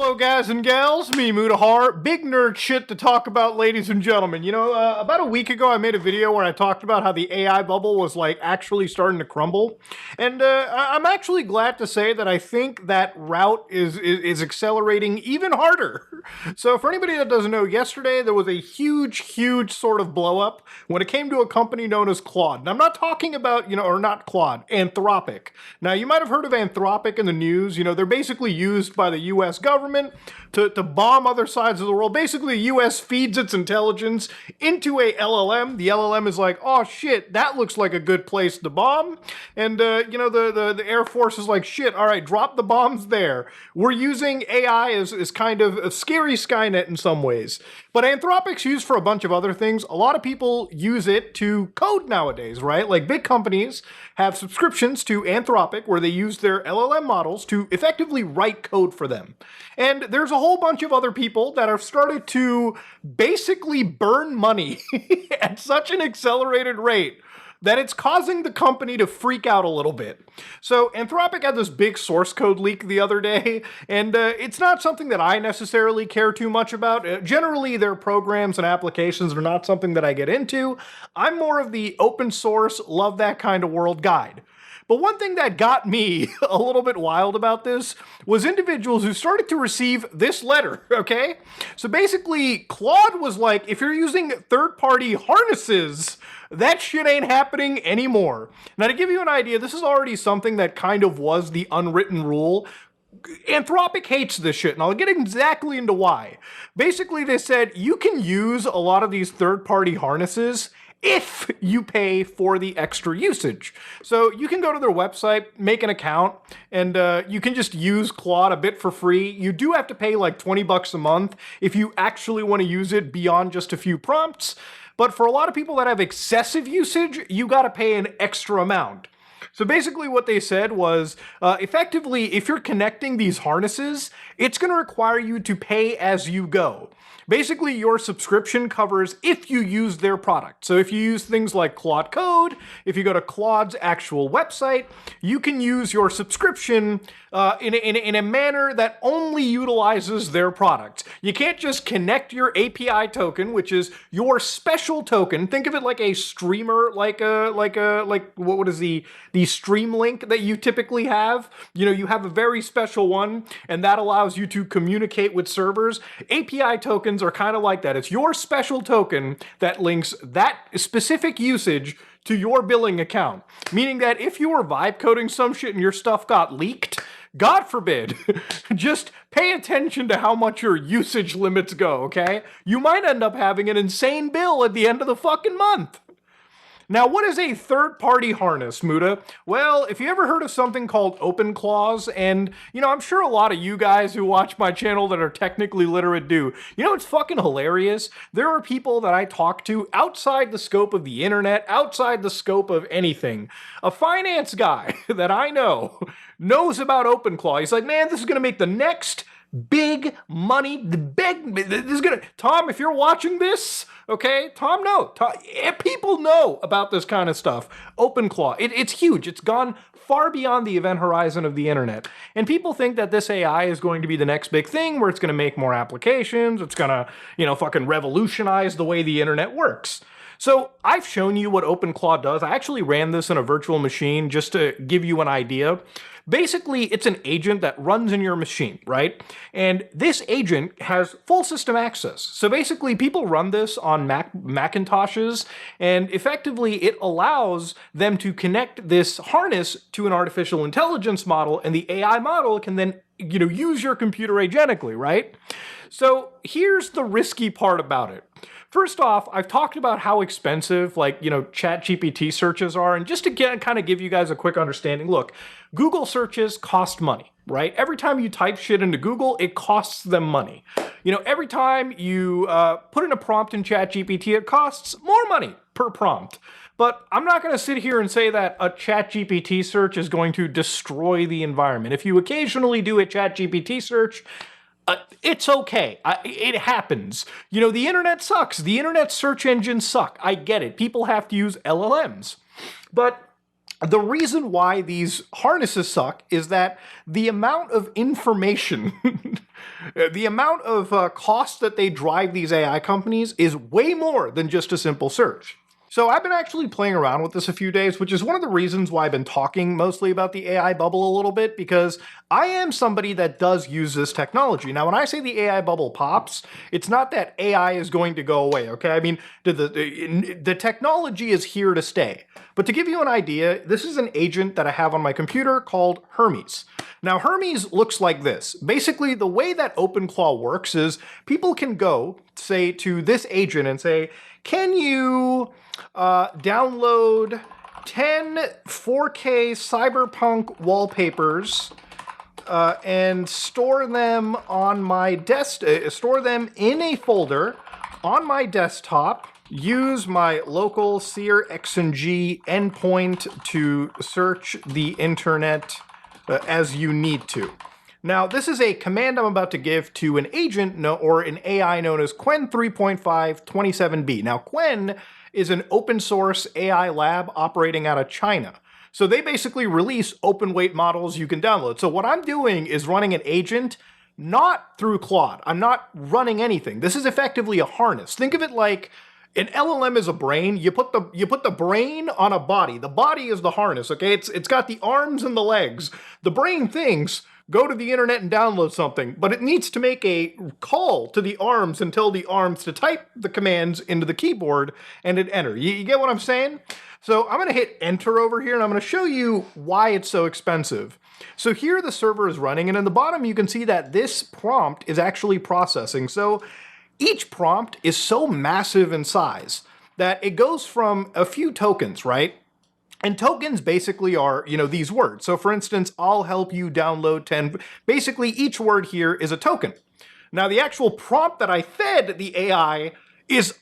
Hello, guys and gals. Me, Mutahar. Big nerd shit to talk about, ladies and gentlemen. You know, about a week ago, I made a video where I talked about how the AI bubble was, like, actually starting to crumble. And I'm actually glad to say that I think that route is accelerating even harder. So for anybody that doesn't know, yesterday there was a huge sort of blow up when it came to a company known as Claude. And I'm not talking about, or not Claude, Anthropic. Now, you might have heard of Anthropic in the news. You know, they're basically used by the US government to bomb other sides of the world. Basically, the US feeds its intelligence into a LLM. The LLM is like, oh shit, that looks like a good place to bomb. And, the Air Force is like, shit, all right, drop the bombs there. We're using AI as kind of a scary Skynet in some ways. But Anthropic's used for a bunch of other things. A lot of people use it to code nowadays, right? Like big companies have subscriptions to Anthropic where they use their LLM models to effectively write code for them. And there's a whole bunch of other people that have started to basically burn money at such an accelerated rate that it's causing the company to freak out a little bit. So Anthropic had this big source code leak the other day, and it's not something that I necessarily care too much about. Generally, their programs and applications are not something that I get into. I'm more of the open source, love that kind of world guide. But one thing that got me a little bit wild about this was individuals who started to receive this letter, okay? So basically, Claude was like, if you're using third-party harnesses, that shit ain't happening anymore. Now, to give you an idea, this is already something that kind of was the unwritten rule. Anthropic hates this shit, and I'll get exactly into why. Basically, they said you can use a lot of these third-party harnesses if you pay for the extra usage. So you can go to their website, make an account, and you can just use Claude a bit for free. You do have to pay like 20 bucks a month if you actually want to use it beyond just a few prompts. But for a lot of people that have excessive usage, you gotta pay an extra amount. So basically what they said was, effectively, if you're connecting these harnesses, it's going to require you to pay as you go. Basically, your subscription covers if you use their product. So if you use things like Claude Code, if you go to Claude's actual website, you can use your subscription in a manner that only utilizes their product. You can't just connect your API token, which is your special token. Think of it like a streamer, like what is the stream link that you typically have. You know, you have a very special one, and that allows you to communicate with servers. API tokens are kind of like that. It's your special token that links that specific usage to your billing account. Meaning that if you were vibe coding some shit and your stuff got leaked, God forbid, just pay attention to how much your usage limits go, okay? You might end up having an insane bill at the end of the fucking month. Now, what is a third-party harness, Muda? Well, if you ever heard of something called OpenClaws, and, I'm sure a lot of you guys who watch my channel that are technically literate do. You know, it's fucking hilarious. There are people that I talk to outside the scope of the internet, outside the scope of anything. A finance guy that I know knows about OpenClaw. He's like, man, this is going to make the next big money, this is gonna, Tom, if you're watching this, okay, Tom, people know about this kind of stuff. OpenClaw, it's huge. It's gone far beyond the event horizon of the internet. And people think that this AI is going to be the next big thing where it's going to make more applications. It's going to, fucking revolutionize the way the internet works. So I've shown you what OpenClaw does. I actually ran this in a virtual machine just to give you an idea. Basically, it's an agent that runs in your machine, right? And this agent has full system access. So basically, people run this on Macintoshes, and effectively, it allows them to connect this harness to an artificial intelligence model, and the AI model can then, use your computer agentically, right? So here's the risky part about it. First off, I've talked about how expensive, ChatGPT searches are, and just to kind of give you guys a quick understanding, look, Google searches cost money, right? Every time you type shit into Google, it costs them money. Every time you put in a prompt in ChatGPT, it costs more money per prompt. But I'm not going to sit here and say that a ChatGPT search is going to destroy the environment. If you occasionally do a ChatGPT search, it's okay. It happens. The internet sucks. The internet search engines suck. I get it. People have to use LLMs. But the reason why these harnesses suck is that the amount of information The amount of cost that they drive these AI companies is way more than just a simple search. So I've been actually playing around with this a few days, which is one of the reasons why I've been talking mostly about the AI bubble a little bit, because I am somebody that does use this technology. Now, when I say the AI bubble pops, it's not that AI is going to go away, okay? I mean, the technology is here to stay. But to give you an idea, this is an agent that I have on my computer called Hermes. Now, Hermes looks like this. Basically, the way that OpenClaw works is people can go, say, to this agent and say, can you download 10 4K cyberpunk wallpapers and store them on my store them in a folder on my desktop. Use my local Sear XNG endpoint to search the internet as you need to. Now, this is a command I'm about to give to an agent or an AI known as Qwen 3.527b. Now, Qwen is an open source AI lab operating out of China. So they basically release open weight models you can download. So what I'm doing is running an agent not through Claude. I'm not running anything. This is effectively a harness. Think of it like an LLM is a brain. You put the brain on a body. The body is the harness, okay? It's got the arms and the legs. The brain thinks, go to the internet and download something, but it needs to make a call to the arms and tell the arms to type the commands into the keyboard and hit enter. You get what I'm saying? So I'm gonna hit enter over here and I'm gonna show you why it's so expensive. So here the server is running, and in the bottom you can see that this prompt is actually processing. So each prompt is so massive in size that it goes from a few tokens, right? And tokens basically are, these words. So for instance, I'll help you download 10. Basically, each word here is a token. Now, the actual prompt that I fed the AI is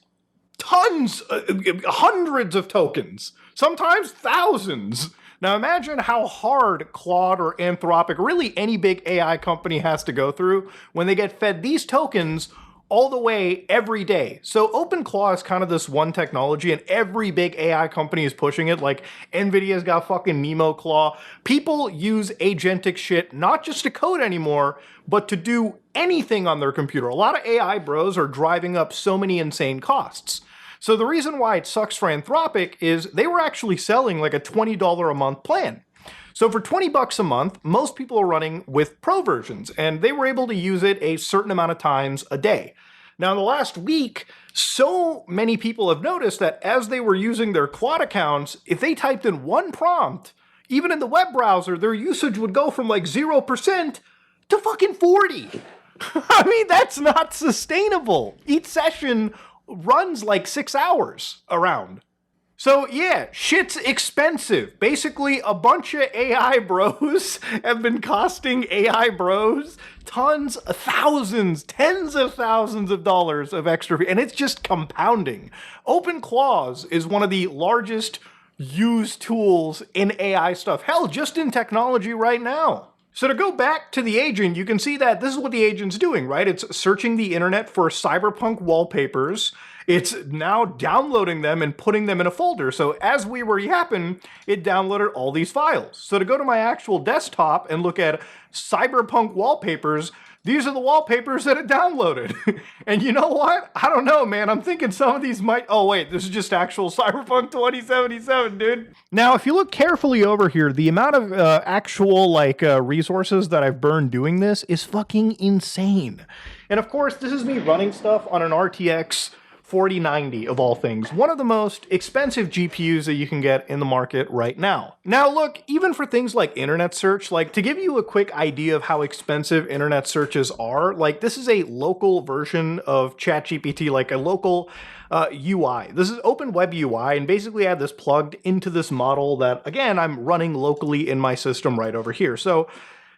tons, hundreds of tokens, sometimes thousands. Now, imagine how hard Claude or Anthropic, really any big AI company has to go through when they get fed these tokens all the way every day. So OpenClaw is kind of this one technology, and every big AI company is pushing it. Like NVIDIA's got fucking NemoClaw. People use agentic shit not just to code anymore, but to do anything on their computer. A lot of AI bros are driving up so many insane costs. So the reason why it sucks for Anthropic is they were actually selling like a $20 a month plan. So for 20 bucks a month, most people are running with pro versions, and they were able to use it a certain amount of times a day. Now, in the last week, so many people have noticed that as they were using their Claude accounts, if they typed in one prompt, even in the web browser, their usage would go from like 0% to fucking 40. I mean, that's not sustainable. Each session runs like 6 hours around. So yeah, shit's expensive. Basically, a bunch of AI bros have been costing AI bros tons, thousands, tens of thousands of dollars of extra fee, and it's just compounding. OpenClaws is one of the largest used tools in AI stuff. Hell, just in technology right now. So to go back to the agent, you can see that this is what the agent's doing, right? It's searching the internet for cyberpunk wallpapers. It's now downloading them and putting them in a folder. So as we were yapping, it downloaded all these files. So to go to my actual desktop and look at cyberpunk wallpapers, these are the wallpapers that it downloaded. And you know what? I don't know, man. I'm thinking some of these might... Oh, wait, this is just actual Cyberpunk 2077, dude. Now, if you look carefully over here, the amount of actual, resources that I've burned doing this is fucking insane. And of course, this is me running stuff on an RTX 4090 of all things. One of the most expensive GPUs that you can get in the market right now. Now look, even for things like internet search, like to give you a quick idea of how expensive internet searches are, like this is a local version of ChatGPT, like a local UI. This is Open Web UI, and basically I have this plugged into this model that, again, I'm running locally in my system right over here. So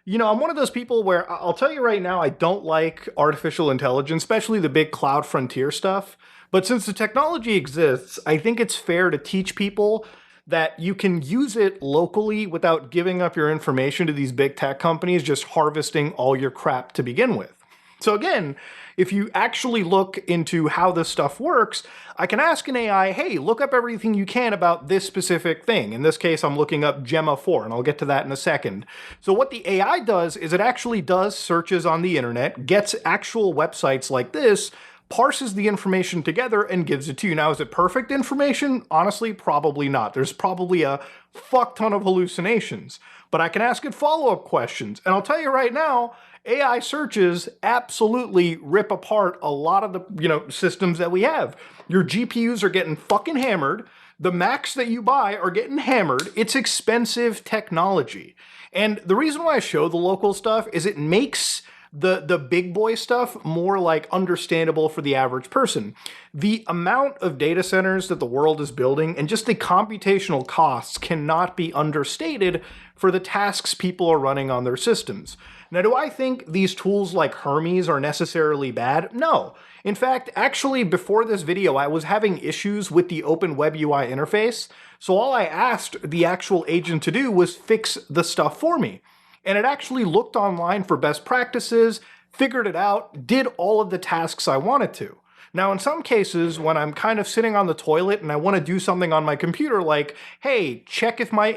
I'm one of those people where I'll tell you right now, I don't like artificial intelligence, especially the big cloud frontier stuff. But since the technology exists, I think it's fair to teach people that you can use it locally without giving up your information to these big tech companies just harvesting all your crap to begin with. So again, if you actually look into how this stuff works, I can ask an AI, hey, look up everything you can about this specific thing. In this case, I'm looking up Gemma 4, and I'll get to that in a second. So what the AI does is it actually does searches on the internet, gets actual websites like this, parses the information together, and gives it to you. Now, is it perfect information? Honestly, probably not. There's probably a fuck ton of hallucinations. But I can ask it follow-up questions. And I'll tell you right now, AI searches absolutely rip apart a lot of the systems that we have. Your GPUs are getting fucking hammered. The Macs that you buy are getting hammered. It's expensive technology. And the reason why I show the local stuff is it makes the big boy stuff more like understandable for the average person. The amount of data centers that the world is building and just the computational costs cannot be understated for the tasks people are running on their systems. Now, do I think these tools like Hermes are necessarily bad? No. In fact, actually, before this video, I was having issues with the Open Web UI interface, so all I asked the actual agent to do was fix the stuff for me. And it actually looked online for best practices, figured it out, did all of the tasks I wanted to. Now, in some cases, when I'm kind of sitting on the toilet and I want to do something on my computer, like, hey, check if my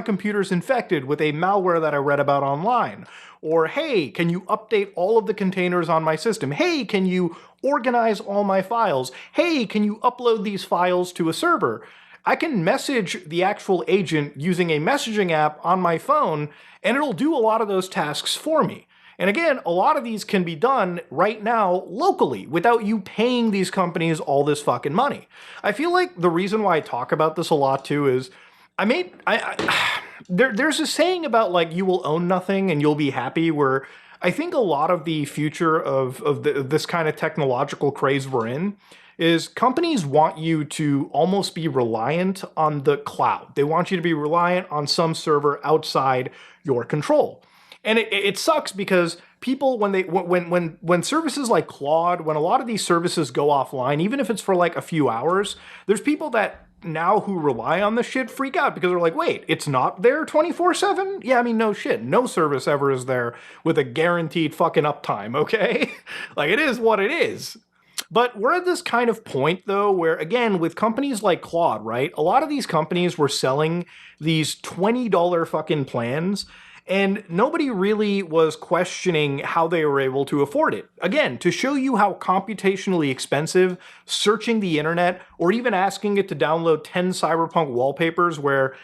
computer's infected with a malware that I read about online, or hey, can you update all of the containers on my system? Hey, can you organize all my files? Hey, can you upload these files to a server? I can message the actual agent using a messaging app on my phone, and it'll do a lot of those tasks for me. And again, a lot of these can be done right now locally without you paying these companies all this fucking money. I feel like the reason why I talk about this a lot too is there's a saying about like you will own nothing and you'll be happy, where I think a lot of the future of this kind of technological craze we're in is companies want you to almost be reliant on the cloud. They want you to be reliant on some server outside your control. And it sucks because people, when services like Claude, when a lot of these services go offline, even if it's for like a few hours, there's people that now who rely on this shit freak out because they're like, wait, it's not there 24/7? Yeah, I mean, no shit. No service ever is there with a guaranteed fucking uptime, okay? Like, it is what it is. But we're at this kind of point, though, where, again, with companies like Claude, right, a lot of these companies were selling these $20 fucking plans, and nobody really was questioning how they were able to afford it. Again, to show you how computationally expensive searching the internet or even asking it to download 10 cyberpunk wallpapers where,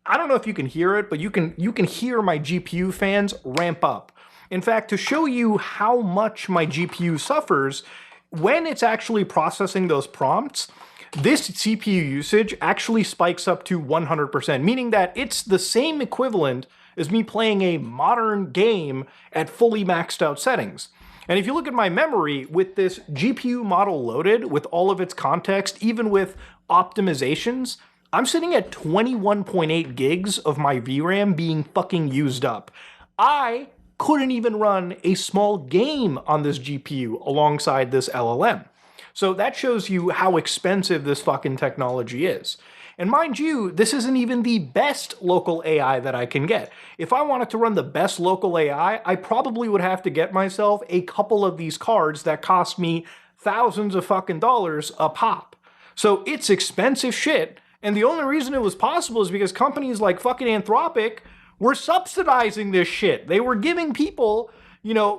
I don't know if you can hear it, but you can hear my GPU fans ramp up. In fact, to show you how much my GPU suffers, when it's actually processing those prompts, this CPU usage actually spikes up to 100%, meaning that it's the same equivalent as me playing a modern game at fully maxed out settings. And if you look at my memory, with this GPU model loaded, with all of its context, even with optimizations, I'm sitting at 21.8 gigs of my VRAM being fucking used up. I couldn't even run a small game on this GPU alongside this LLM. So that shows you how expensive this fucking technology is. And mind you, this isn't even the best local AI that I can get. If I wanted to run the best local AI, I probably would have to get myself a couple of these cards that cost me thousands of fucking dollars a pop. So it's expensive shit, and the only reason it was possible is because companies like fucking Anthropic were subsidizing this shit. They were giving people,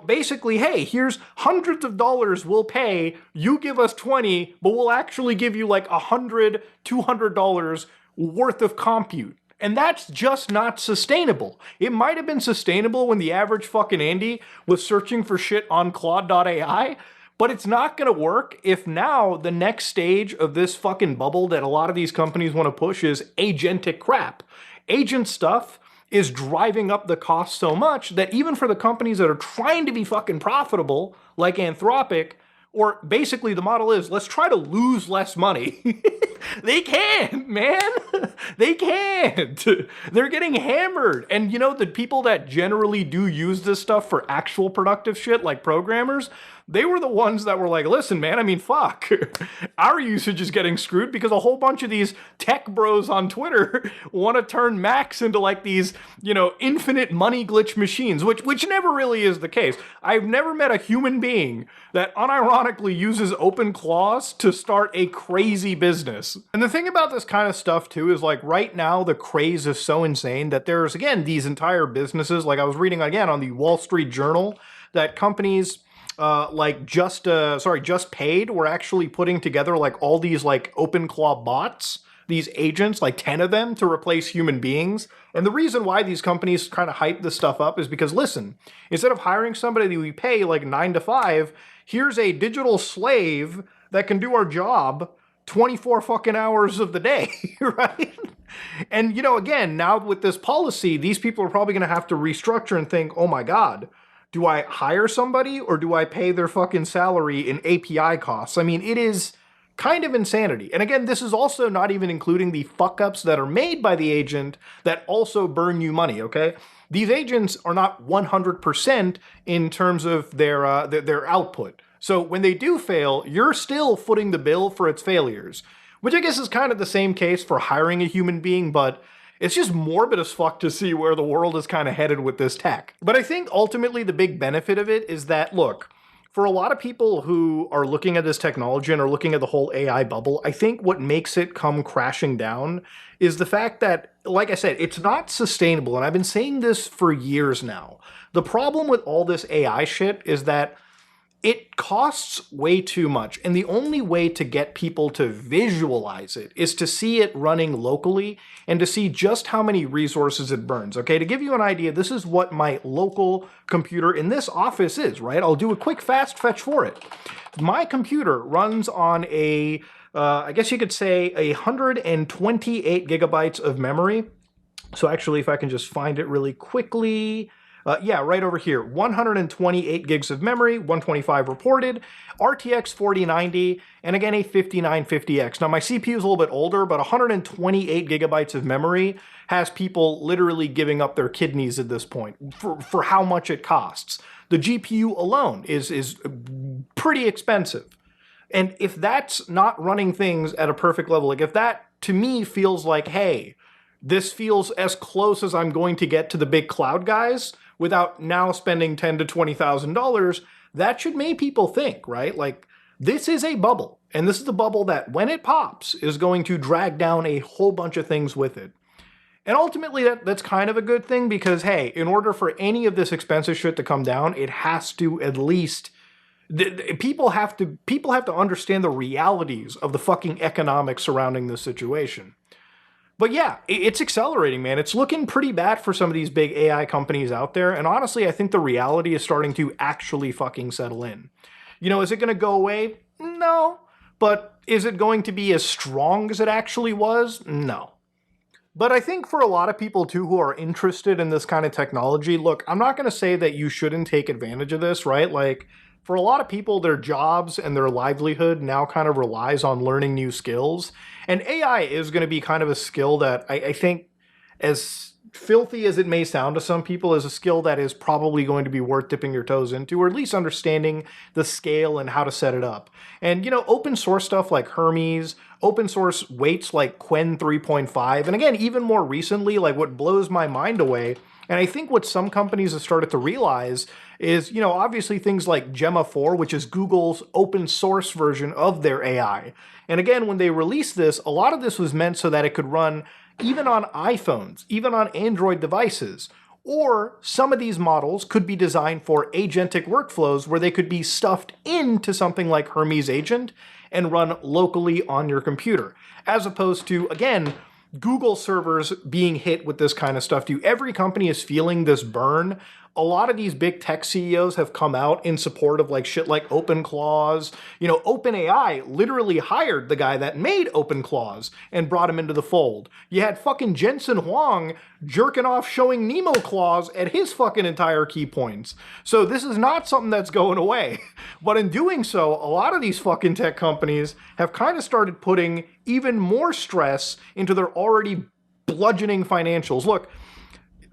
basically, hey, here's hundreds of dollars we'll pay, you give us 20, but we'll actually give you like $100, $200 worth of compute. And that's just not sustainable. It might have been sustainable when the average fucking Andy was searching for shit on Claude.ai, but it's not gonna work if now the next stage of this fucking bubble that a lot of these companies want to push is agentic crap. Agent stuff is driving up the cost so much that even for the companies that are trying to be fucking profitable, like Anthropic, Or basically the model is, let's try to lose less money. They can't, man. They can't. They're getting hammered. And you know, the people that generally do use this stuff for actual productive shit, like programmers, they were the ones that were like, listen, man, I mean, fuck. Our usage is getting screwed because a whole bunch of these tech bros on Twitter want to turn Macs into like these, you know, infinite money glitch machines, which never really is the case. I've never met a human being that unironically uses open claws to start a crazy business. And the thing about this kind of stuff too is like right now the craze is so insane that there's, again, these entire businesses, like I was reading again on the Wall Street Journal, that companies like Just Paid were actually putting together like all these like open claw bots, these agents, like 10 of them, to replace human beings. And the reason why these companies kind of hype this stuff up is because, listen, instead of hiring somebody that we pay like 9 to 5, here's a digital slave that can do our job 24 fucking hours of the day, right? And, you know, again, now with this policy, these people are probably going to have to restructure and think, oh my God, do I hire somebody or do I pay their fucking salary in API costs? I mean, it is kind of insanity. And again, this is also not even including the fuck-ups that are made by the agent that also burn you money, okay? These agents are not 100% in terms of their output. So when they do fail, you're still footing the bill for its failures, which I guess is kind of the same case for hiring a human being, but it's just morbid as fuck to see where the world is kind of headed with this tech. But I think ultimately the big benefit of it is that, look, for a lot of people who are looking at this technology and are looking at the whole AI bubble, I think what makes it come crashing down is the fact that, like I said, it's not sustainable. And I've been saying this for years now. The problem with all this AI shit is that it costs way too much, and the only way to get people to visualize it is to see it running locally and to see just how many resources it burns. Okay, to give you an idea, this is what my local computer in this office is, right? I'll do a quick fast fetch for it. My computer runs on a, I guess you could say, 128 gigabytes of memory. So actually, if I can just find it really quickly, yeah, right over here, 128 gigs of memory, 125 reported, RTX 4090, and again, a 5950X. Now, my CPU is a little bit older, but 128 gigabytes of memory has people literally giving up their kidneys at this point for how much it costs. The GPU alone is pretty expensive. And if that's not running things at a perfect level, like if that, to me, feels like, hey, this feels as close as I'm going to get to the big cloud guys, without now spending $10,000 to $20,000, that should make people think, right? Like, this is a bubble, and this is the bubble that, when it pops, is going to drag down a whole bunch of things with it. And ultimately, that's kind of a good thing because, hey, in order for any of this expensive shit to come down, it has to at least... People have to understand the realities of the fucking economics surrounding this situation. But yeah, it's accelerating, man. It's looking pretty bad for some of these big AI companies out there. And honestly, I think the reality is starting to actually fucking settle in. You know, is it going to go away? No. But is it going to be as strong as it actually was? No. But I think for a lot of people, too, who are interested in this kind of technology, look, I'm not going to say that you shouldn't take advantage of this, right? Like, for a lot of people, their jobs and their livelihood now kind of relies on learning new skills. And AI is going to be kind of a skill that I think, as filthy as it may sound to some people, is a skill that is probably going to be worth dipping your toes into, or at least understanding the scale and how to set it up. And, you know, open source stuff like Hermes, open source weights like Qwen 3.5, and again, even more recently, like what blows my mind away, and I think what some companies have started to realize is, you know, obviously things like Gemma 4, which is Google's open source version of their AI. And again, when they released this, a lot of this was meant so that it could run even on iPhones, even on Android devices. Or some of these models could be designed for agentic workflows where they could be stuffed into something like Hermes Agent and run locally on your computer. As opposed to, again, Google servers being hit with this kind of stuff too. Every company is feeling this burn a lot of these big tech CEOs have come out in support of like shit like OpenClaws. You know, OpenAI literally hired the guy that made OpenClaws and brought him into the fold. You had fucking Jensen Huang jerking off showing Nemo claws at his fucking entire key points. So this is not something that's going away. But in doing so, a lot of these fucking tech companies have kind of started putting even more stress into their already bludgeoning financials. Look,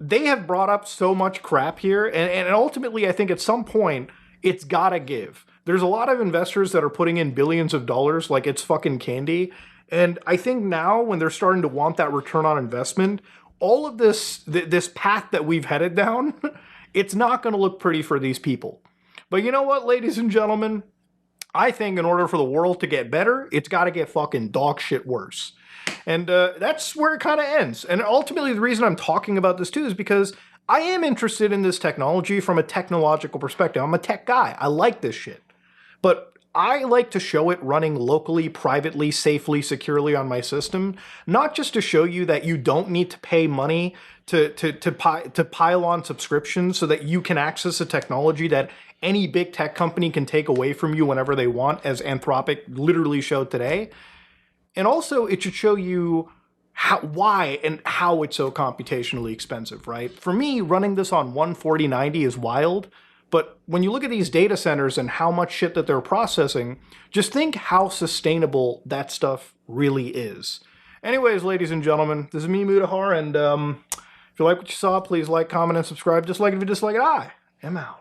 they have brought up so much crap here, and ultimately I think at some point it's gotta give. There's a lot of investors that are putting in billions of dollars like it's fucking candy, and I think now when they're starting to want that return on investment, all of this path that we've headed down, it's not gonna look pretty for these people. But you know what, ladies and gentlemen? I think in order for the world to get better, it's gotta get fucking dog shit worse. And that's where it kind of ends. And ultimately, the reason I'm talking about this too is because I am interested in this technology from a technological perspective. I'm a tech guy. I like this shit. But I like to show it running locally, privately, safely, securely on my system, not just to show you that you don't need to pay money to pile on subscriptions so that you can access a technology that any big tech company can take away from you whenever they want, as Anthropic literally showed today. And also, it should show you why and how it's so computationally expensive, right? For me, running this on one 4090 is wild, but when you look at these data centers and how much shit that they're processing, just think how sustainable that stuff really is. Anyways, ladies and gentlemen, this is me, Mudahar, and if you like what you saw, please like, comment, and subscribe. Dislike it if you dislike it. I am out.